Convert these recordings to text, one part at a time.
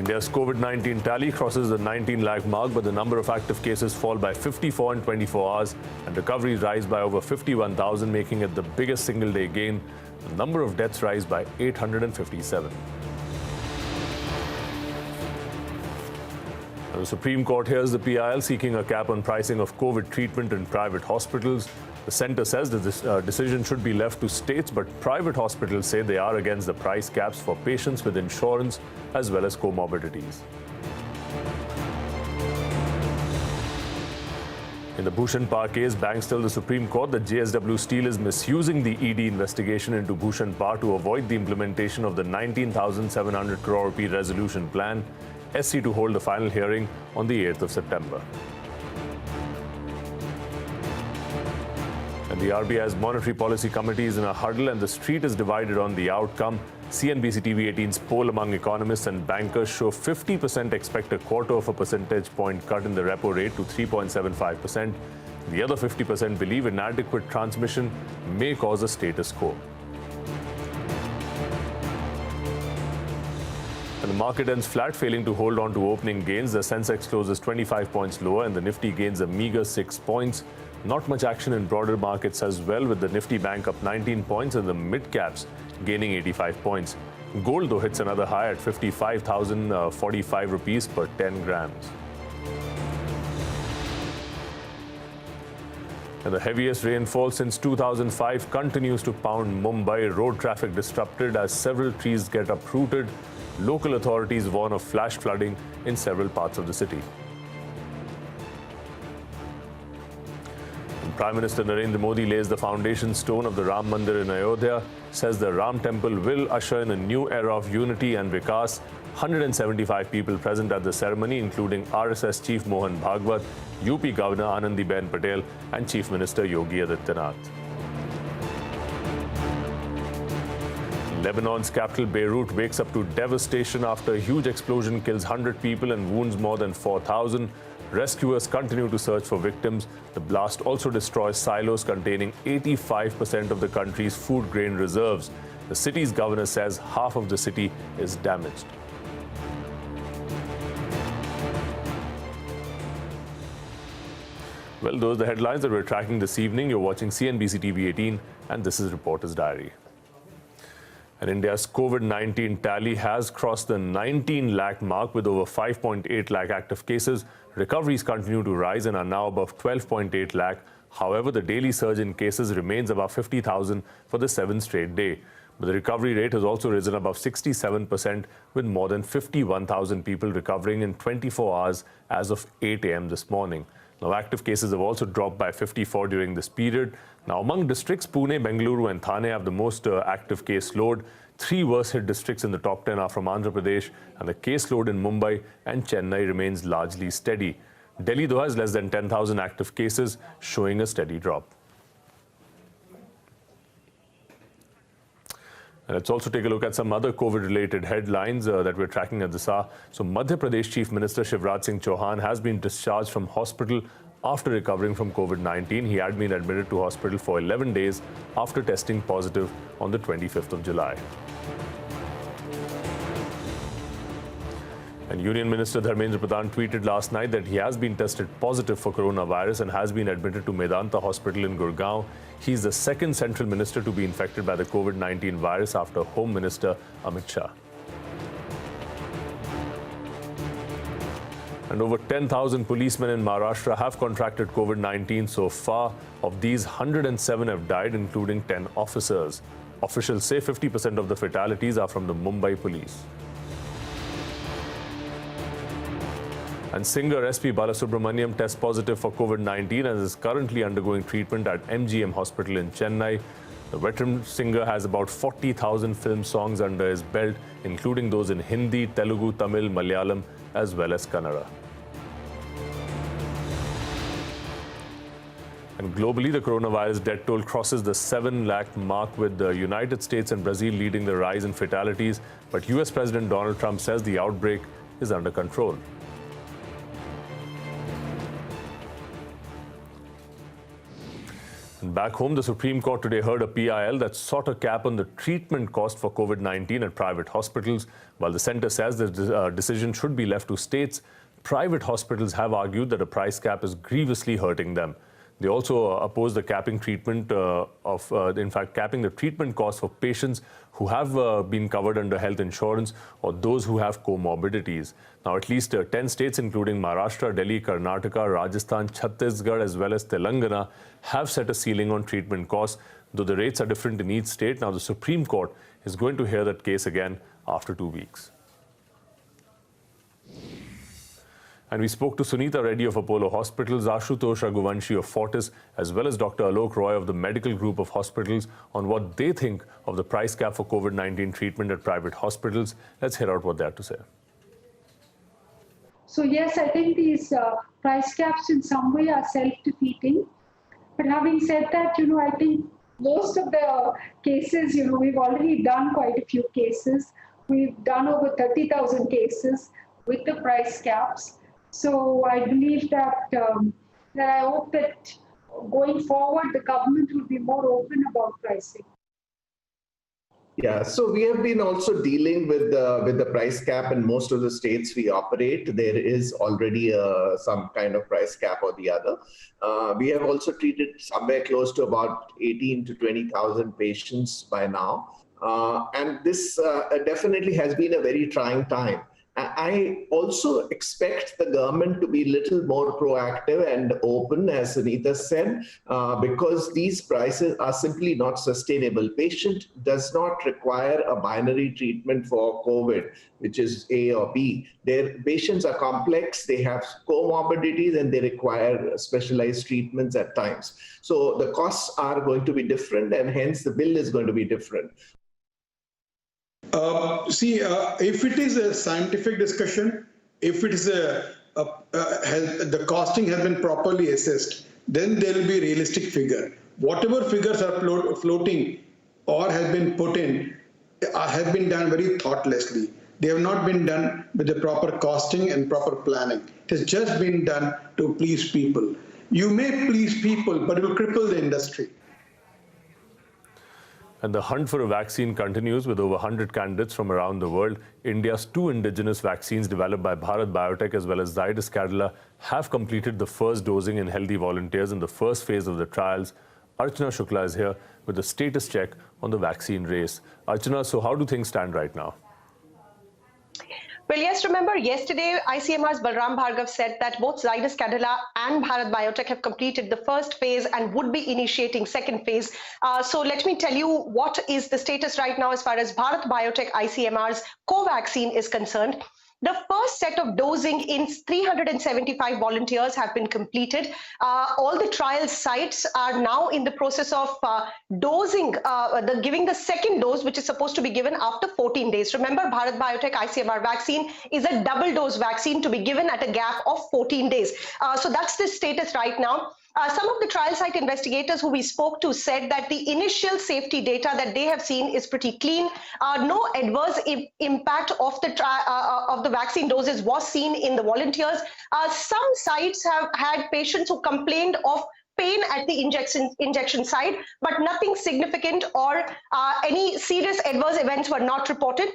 India's COVID-19 tally crosses the 19 lakh mark, but the number of active cases fall by 54 in 24 hours and recoveries rise by over 51,000, making it the biggest single-day gain. The number of deaths rise by 857. The Supreme Court hears the PIL seeking a cap on pricing of COVID treatment in private hospitals. The centre says that this decision should be left to states, but private hospitals say they are against the price caps for patients with insurance as well as comorbidities. In the Bhushan Par case, banks tell the Supreme Court that JSW Steel is misusing the ED investigation into Bhushan Par to avoid the implementation of the 19,700 crore rupee resolution plan. SC to hold the final hearing on the 8th of September. And the RBI's Monetary Policy Committee is in a huddle and the street is divided on the outcome. CNBC TV 18's poll among economists and bankers show 50% expect a quarter of a percentage point cut in the repo rate to 3.75%. The other 50% believe inadequate transmission may cause a status quo. And the market ends flat, failing to hold on to opening gains. The Sensex closes 25 points lower and the Nifty gains a meager 6 points. Not much action in broader markets as well, with the Nifty Bank up 19 points and the mid-caps gaining 85 points. Gold, though, hits another high at 55,045 rupees per 10 grams. And the heaviest rainfall since 2005 continues to pound Mumbai. Road traffic disrupted as several trees get uprooted. Local authorities warn of flash flooding in several parts of the city. And Prime Minister Narendra Modi lays the foundation stone of the Ram Mandir in Ayodhya, says the Ram Temple will usher in a new era of unity and vikas. 175 people present at the ceremony, including RSS Chief Mohan Bhagwat, UP Governor Anandiben Patel and Chief Minister Yogi Adityanath. Lebanon's capital Beirut wakes up to devastation after a huge explosion kills 100 people and wounds more than 4,000. Rescuers continue to search for victims. The blast also destroys silos containing 85% of the country's food grain reserves. The city's governor says half of the city is damaged. Well, those are the headlines that we're tracking this evening. You're watching CNBC TV 18, and this is Reporter's Diary. And India's COVID-19 tally has crossed the 19 lakh mark with over 5.8 lakh active cases. Recoveries continue to rise and are now above 12.8 lakh. However, the daily surge in cases remains above 50,000 for the 7th straight day. But the recovery rate has also risen above 67%, with more than 51,000 people recovering in 24 hours as of 8 a.m. this morning. Now, active cases have also dropped by 54 during this period. Now, among districts, Pune, Bengaluru and Thane have the most active case load. 3 worst hit districts in the top 10 are from Andhra Pradesh, and the case load in Mumbai and Chennai remains largely steady. Delhi, though, has less than 10,000 active cases, showing a steady drop. And let's also take a look at some other COVID-related headlines that we're tracking at this hour. So, Madhya Pradesh Chief Minister Shivraj Singh Chauhan has been discharged from hospital after recovering from COVID-19. He had been admitted to hospital for 11 days after testing positive on the 25th of July. And Union Minister Dharmendra Pradhan tweeted last night that he has been tested positive for coronavirus and has been admitted to Medanta Hospital in Gurgaon. He's the second central minister to be infected by the COVID-19 virus after Home Minister Amit Shah. And over 10,000 policemen in Maharashtra have contracted COVID-19 so far. Of these, 107 have died, including 10 officers. Officials say 50% of the fatalities are from the Mumbai police. And singer SP Balasubramaniam tests positive for COVID-19 and is currently undergoing treatment at MGM Hospital in Chennai. The veteran singer has about 40,000 film songs under his belt, including those in Hindi, Telugu, Tamil, Malayalam, as well as Kannada. And globally, the coronavirus death toll crosses the 7 lakh mark, with the United States and Brazil leading the rise in fatalities. But US President Donald Trump says the outbreak is under control. Back home, the Supreme Court today heard a PIL that sought a cap on the treatment cost for COVID-19 at private hospitals. While the centre says the decision should be left to states, private hospitals have argued that a price cap is grievously hurting them. They also oppose the capping treatment capping the treatment costs for patients who have been covered under health insurance or those who have comorbidities. Now, at least 10 states, including Maharashtra, Delhi, Karnataka, Rajasthan, Chhattisgarh, as well as Telangana, have set a ceiling on treatment costs, though the rates are different in each state. Now, the Supreme Court is going to hear that case again after 2 weeks. And we spoke to Sunita Reddy of Apollo Hospitals, Ashutosh Raghuvanshi of Fortis, as well as Dr. Alok Roy of the Medical Group of Hospitals on what they think of the price cap for COVID-19 treatment at private hospitals. Let's hear out what they have to say. So yes, I think these price caps in some way are self-defeating. But having said that, I think most of the cases, we've already done quite a few cases. We've done over 30,000 cases with the price caps. So I believe that I hope that going forward, the government will be more open about pricing. Yeah, so we have been also dealing with the price cap in most of the states we operate. There is already some kind of price cap or the other. We have also treated somewhere close to about 18 to 20,000 patients by now. And this definitely has been a very trying time. I also expect the government to be a little more proactive and open, as Sunita said, because these prices are simply not sustainable. Patient does not require a binary treatment for COVID, which is A or B. Their patients are complex, they have comorbidities, and they require specialized treatments at times. So the costs are going to be different, and hence the bill is going to be different. If it is a scientific discussion, if it is the costing has been properly assessed, then there will be a realistic figure. Whatever figures are floating or have been put in have been done very thoughtlessly. They have not been done with the proper costing and proper planning. It has just been done to please people. You may please people, but it will cripple the industry. And the hunt for a vaccine continues with over 100 candidates from around the world. India's 2 indigenous vaccines developed by Bharat Biotech as well as Zydus Cadila have completed the first dosing in healthy volunteers in the first phase of the trials. Archana Shukla is here with a status check on the vaccine race. Archana, so how do things stand right now? Well, yes, remember yesterday ICMR's Balram Bhargav said that both Zydus Cadila and Bharat Biotech have completed the first phase and would be initiating second phase. So let me tell you what is the status right now as far as Bharat Biotech ICMR's Covaxin is concerned. The first set of dosing in 375 volunteers have been completed. All the trial sites are now in the process of dosing, giving the second dose, which is supposed to be given after 14 days. Remember, Bharat Biotech ICMR vaccine is a double dose vaccine to be given at a gap of 14 days. So that's the status right now. Some of the trial site investigators who we spoke to said that the initial safety data that they have seen is pretty clean. No adverse impact of the vaccine doses was seen in the volunteers. Some sites have had patients who complained of pain at the injection site, but nothing significant or any serious adverse events were not reported.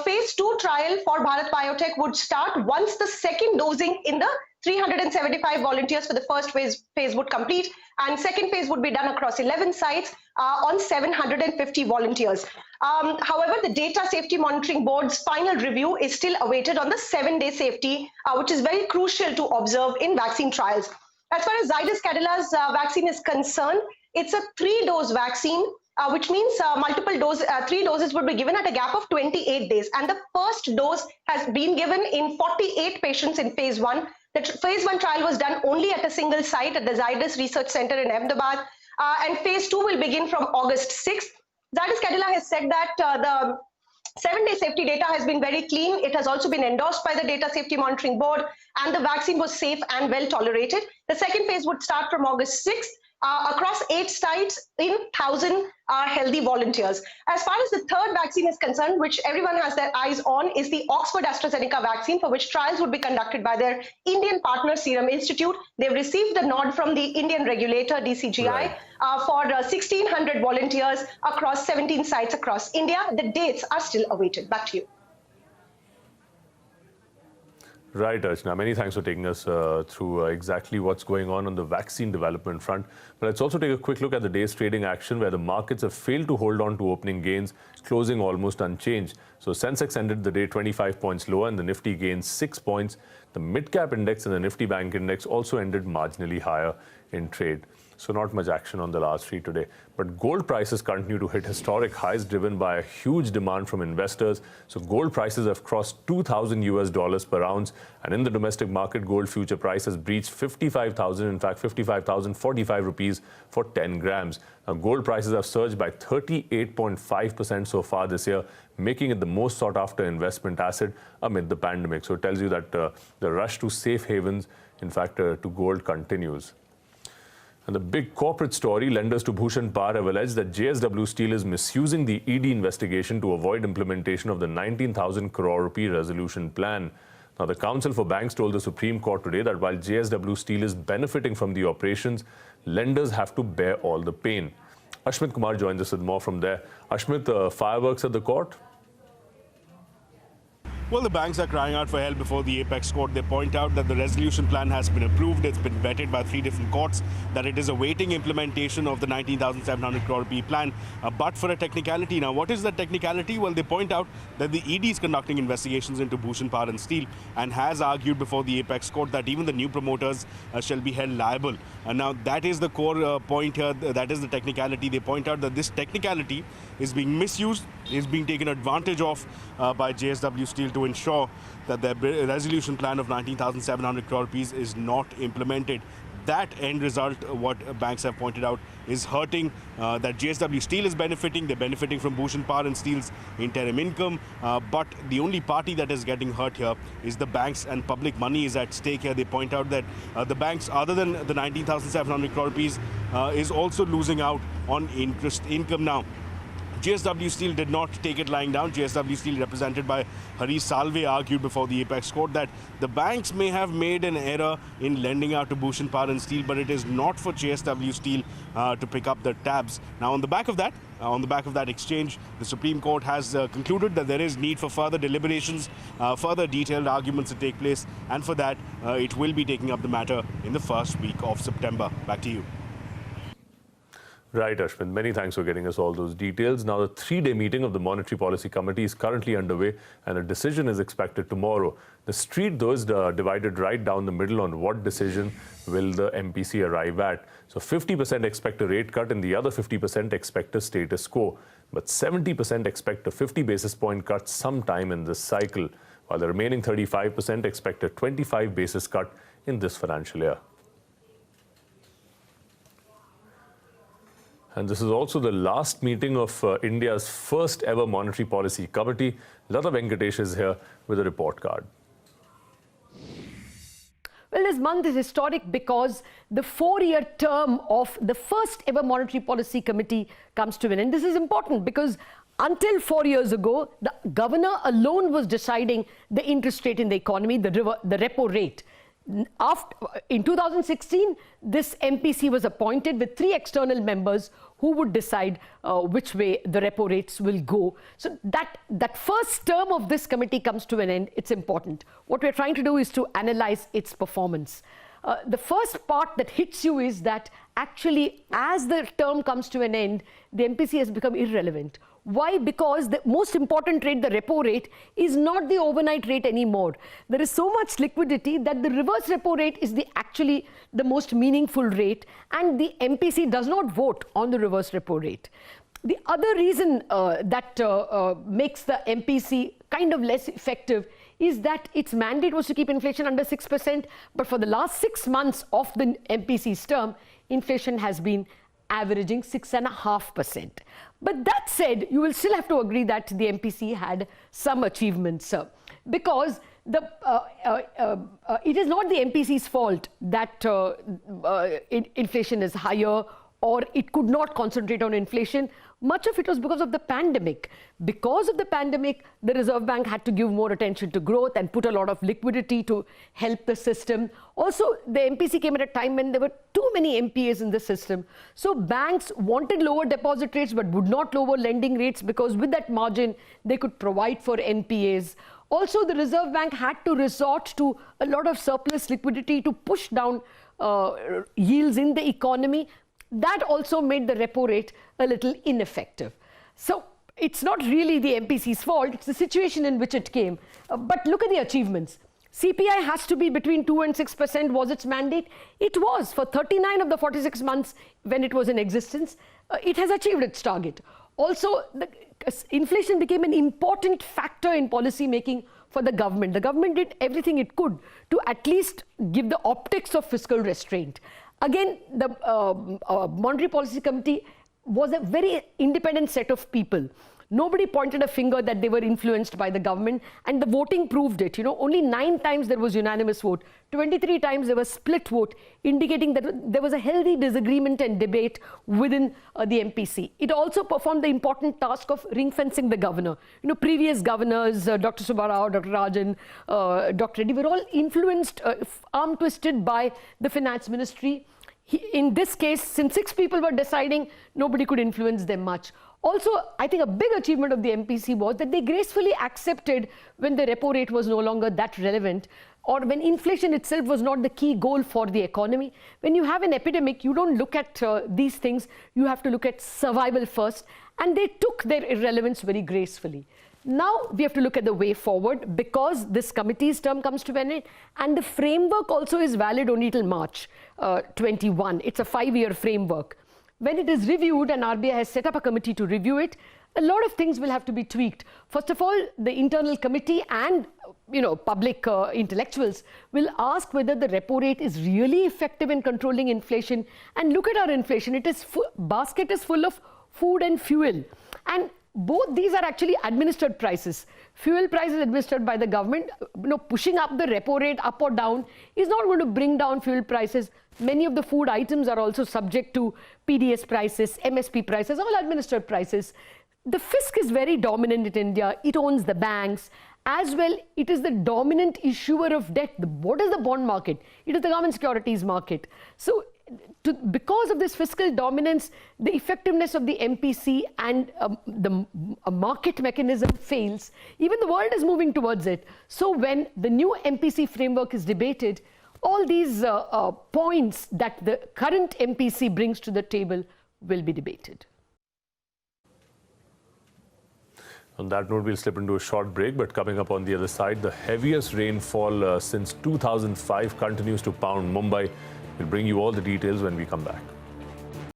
Phase 2 trial for Bharat Biotech would start once the second dosing in the 375 volunteers for the first phase would complete, and second phase would be done across 11 sites on 750 volunteers. However, the Data Safety Monitoring Board's final review is still awaited on the 7-day safety, which is very crucial to observe in vaccine trials. As far as Zydus Cadila's vaccine is concerned, it's a 3-dose vaccine, which means 3 doses would be given at a gap of 28 days. And the first dose has been given in 48 patients in phase 1. The phase 1 trial was done only at a single site at the Zydus Research Center in Ahmedabad. And phase 2 will begin from August 6th. Zydus Cadila has said that the 7-day safety data has been very clean. It has also been endorsed by the Data Safety Monitoring Board, and the vaccine was safe and well tolerated. The second phase would start from August 6th. across 8 sites in 1,000 healthy volunteers. As far as the third vaccine is concerned, which everyone has their eyes on, is the Oxford AstraZeneca vaccine, for which trials would be conducted by their Indian partner Serum Institute. They've received the nod from the Indian regulator DCGI for 1,600 volunteers across 17 sites across India. The dates are still awaited. Back to you. Right, Archana. Many thanks for taking us through exactly what's going on the vaccine development front. But let's also take a quick look at the day's trading action, where the markets have failed to hold on to opening gains, closing almost unchanged. So Sensex ended the day 25 points lower and the Nifty gained 6 points. The mid-cap index and the Nifty Bank index also ended marginally higher in trade. So not much action on the last three today. But gold prices continue to hit historic highs, driven by a huge demand from investors. So gold prices have crossed $2,000 per ounce. And in the domestic market, gold future price has breached 55,000, in fact, 55,045 rupees for 10 grams. Now, gold prices have surged by 38.5% so far this year, making it the most sought after investment asset amid the pandemic. So it tells you that the rush to safe havens, in fact, to gold continues. And the big corporate story, lenders to Bhushan Par have alleged that JSW Steel is misusing the ED investigation to avoid implementation of the 19,000 crore rupee resolution plan. Now, the Council for Banks told the Supreme Court today that while JSW Steel is benefiting from the operations, lenders have to bear all the pain. Ashmit Kumar joins us with more from there. Ashmit, fireworks at the court? Well, the banks are crying out for help before the apex court. They point out that the resolution plan has been approved. It's been vetted by 3 different courts, that it is awaiting implementation of the 19,700 crore rupee plan, but for a technicality. Now, what is the technicality? Well, they point out that the ED is conducting investigations into Bhushan Power and Steel and has argued before the apex court that even the new promoters shall be held liable. Now, that is the core point here. That is the technicality. They point out that this technicality is being misused, is being taken advantage of by JSW Steel to ensure that the resolution plan of 19,700 crore rupees is not implemented. That end result, what banks have pointed out, is hurting that JSW Steel is benefiting. They're benefiting from Bhushan Power and Steel's interim income. But the only party that is getting hurt here is the banks, and public money is at stake here. They point out that the banks, other than the 19,700 crore rupees, is also losing out on interest income now. JSW Steel did not take it lying down. JSW Steel, represented by Harish Salve, argued before the apex court that the banks may have made an error in lending out to Bhushan Power and Steel, but it is not for JSW Steel to pick up the tabs. Now, on the back of that exchange, the Supreme Court has concluded that there is need for further deliberations, further detailed arguments to take place, and for that, it will be taking up the matter in the first week of September. Back to you. Right, Ashwin. Many thanks for getting us all those details. Now, the 3-day meeting of the Monetary Policy Committee is currently underway, and a decision is expected tomorrow. The street, though, is divided right down the middle on what decision will the MPC arrive at. So 50% expect a rate cut and the other 50% expect a status quo. But 70% expect a 50 basis point cut sometime in this cycle, while the remaining 35% expect a 25 basis cut in this financial year. And this is also the last meeting of India's first ever Monetary Policy Committee. Lata Venkatesh is here with a report card. Well, this month is historic because the 4-year term of the first ever Monetary Policy Committee comes to an end. This is important because until 4 years ago, the governor alone was deciding the interest rate in the economy, the repo rate. In 2016, this MPC was appointed with 3 external members who would decide which way the repo rates will go. So that first term of this committee comes to an end. It's important. What we're trying to do is to analyze its performance. The first part that hits you is that actually, as the term comes to an end, the MPC has become irrelevant. Why? Because the most important rate, the repo rate, is not the overnight rate anymore. There is so much liquidity that the reverse repo rate is actually the most meaningful rate, and the MPC does not vote on the reverse repo rate. The other reason that makes the MPC kind of less effective is that its mandate was to keep inflation under 6%, but for the last 6 months of the MPC's term, inflation has been averaging 6.5%. But that said, you will still have to agree that the MPC had some achievements, because it is not the MPC's fault that inflation is higher, or it could not concentrate on inflation. Much of it was because of the pandemic. Because of the pandemic, the Reserve Bank had to give more attention to growth and put a lot of liquidity to help the system. Also, the MPC came at a time when there were too many NPAs in the system. So banks wanted lower deposit rates but would not lower lending rates, because with that margin, they could provide for NPAs. Also, the Reserve Bank had to resort to a lot of surplus liquidity to push down yields in the economy. That also made the repo rate a little ineffective. So it's not really the MPC's fault, it's the situation in which it came. But look at the achievements. CPI has to be between 2 and 6% was its mandate. It was for 39 of the 46 months when it was in existence. It has achieved its target. Also, inflation became an important factor in policy making for the government. The government did everything it could to at least give the optics of fiscal restraint. Again, the Monetary Policy Committee was a very independent set of people. Nobody pointed a finger that they were influenced by the government, and the voting proved it. You know, only 9 times there was unanimous vote, 23 times there was split vote, indicating that there was a healthy disagreement and debate within the MPC. It also performed the important task of ring-fencing the governor. You know, previous governors, Dr. Subba Rao, Dr. Rajan, Dr. Reddy, were all influenced, arm-twisted by the finance ministry. In this case, since 6 people were deciding, nobody could influence them much. Also, I think a big achievement of the MPC was that they gracefully accepted when the repo rate was no longer that relevant, or when inflation itself was not the key goal for the economy. When you have an epidemic, you don't look at these things, you have to look at survival first, and they took their irrelevance very gracefully. Now we have to look at the way forward, because this committee's term comes to an end, and the framework also is valid only till March 21. It's a 5-year framework. When it is reviewed, and RBI has set up a committee to review it, a lot of things will have to be tweaked. First of all, the internal committee and public intellectuals will ask whether the repo rate is really effective in controlling inflation. And look at our inflation. It is basket is full of food and fuel, and both these are actually administered prices. Fuel prices administered by the government. Pushing up the repo rate up or down is not going to bring down fuel prices. Many of the food items are also subject to PDS prices, MSP prices, all administered prices. The fisc is very dominant in India. It owns the banks. As well, it is the dominant issuer of debt. What is the bond market? It is the government securities market. So, because of this fiscal dominance, the effectiveness of the MPC and the market mechanism fails. Even the world is moving towards it. So when the new MPC framework is debated, all these points that the current MPC brings to the table will be debated. On that note, we'll slip into a short break, but coming up on the other side, the heaviest rainfall since 2005 continues to pound Mumbai. We'll bring you all the details when we come back.